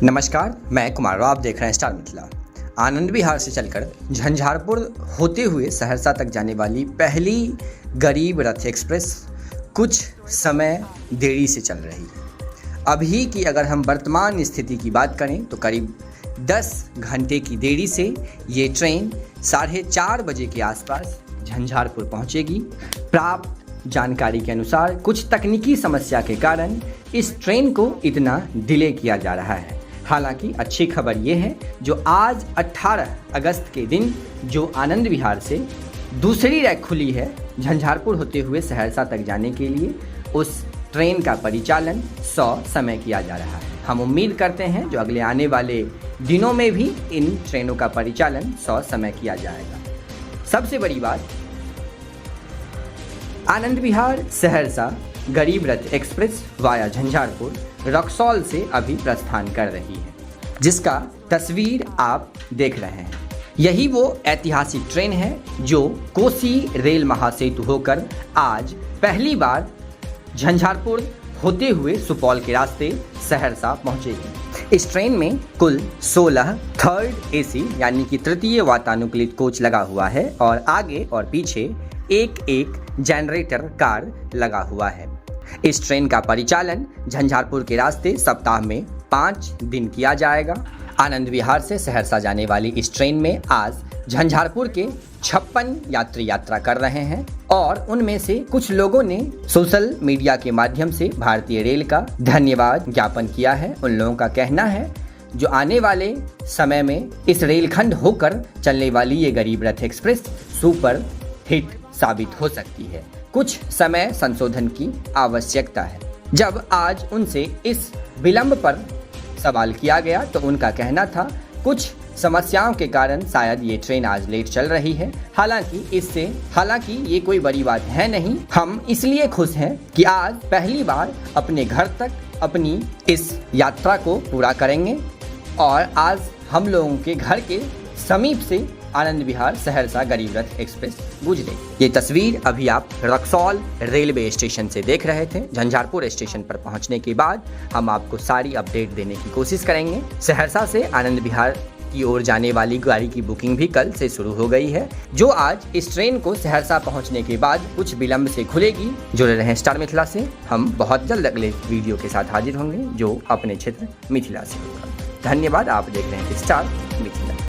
नमस्कार, मैं कुमार राव, आप देख रहे हैं स्टार मिथिला। आनंद विहार से चलकर झंझारपुर होते हुए सहरसा तक जाने वाली पहली गरीब रथ एक्सप्रेस कुछ समय देरी से चल रही है। अभी की अगर हम वर्तमान स्थिति की बात करें तो करीब 10 घंटे की देरी से ये ट्रेन 4:30 बजे के आसपास झंझारपुर पहुंचेगी। प्राप्त जानकारी के अनुसार कुछ तकनीकी समस्या के कारण इस ट्रेन को इतना डिले किया जा रहा है। हालांकि अच्छी खबर ये है जो आज 18 अगस्त के दिन जो आनंद विहार से दूसरी रैक खुली है झंझारपुर होते हुए सहरसा तक जाने के लिए, उस ट्रेन का परिचालन 100 समय किया जा रहा है। हम उम्मीद करते हैं जो अगले आने वाले दिनों में भी इन ट्रेनों का परिचालन 100 समय किया जाएगा। सबसे बड़ी बात, आनंद विहार सहरसा गरीब रथ एक्सप्रेस वाया झंझारपुर रक्सौल से अभी प्रस्थान कर रही है, जिसका तस्वीर आप देख रहे हैं। यही वो ऐतिहासिक ट्रेन है जो कोसी रेल महासेतु होकर आज पहली बार झंझारपुर होते हुए सुपौल के रास्ते सहरसा पहुंचेगी। इस ट्रेन में कुल 16 थर्ड एसी यानी कि तृतीय वातानुकूलित कोच लगा हुआ है और आगे और पीछे एक जनरेटर कार लगा हुआ है। इस ट्रेन का परिचालन झंझारपुर के रास्ते सप्ताह में 5 दिन किया जाएगा। आनंद विहार से सहरसा जाने वाली इस ट्रेन में आज झंझारपुर के 56 यात्री यात्रा कर रहे हैं और उनमें से कुछ लोगों ने सोशल मीडिया के माध्यम से भारतीय रेल का धन्यवाद ज्ञापन किया है। उन लोगों का कहना है जो आने वाले समय में इस रेलखंड होकर चलने वाली ये गरीब रथ एक्सप्रेस सुपर हिट साबित हो सकती है। कुछ समय संशोधन की आवश्यकता है। जब आज उनसे इस विलंब पर सवाल किया गया तो उनका कहना था कुछ समस्याओं के कारण शायद ये ट्रेन आज लेट चल रही है। हालांकि ये कोई बड़ी बात है नहीं। हम इसलिए खुश हैं कि आज पहली बार अपने घर तक अपनी इस यात्रा को पूरा करेंगे और आज हम लोगों के घर के समीप से आनंद विहार सहरसा गरीब रथ एक्सप्रेस गुजरे। ये तस्वीर अभी आप रक्सौल रेलवे स्टेशन से देख रहे थे। झंझारपुर स्टेशन पर पहुंचने के बाद हम आपको सारी अपडेट देने की कोशिश करेंगे। सहरसा से आनंद विहार की ओर जाने वाली गाड़ी की बुकिंग भी कल से शुरू हो गई है, जो आज इस ट्रेन को सहरसा पहुंचने के बाद कुछ विलंब से खुलेगी। जुड़े रहें स्टार मिथिला से। हम बहुत जल्द अगले वीडियो के साथ हाजिर होंगे जो अपने क्षेत्र मिथिला से होगा। धन्यवाद। आप देख रहे हैं स्टार मिथिला।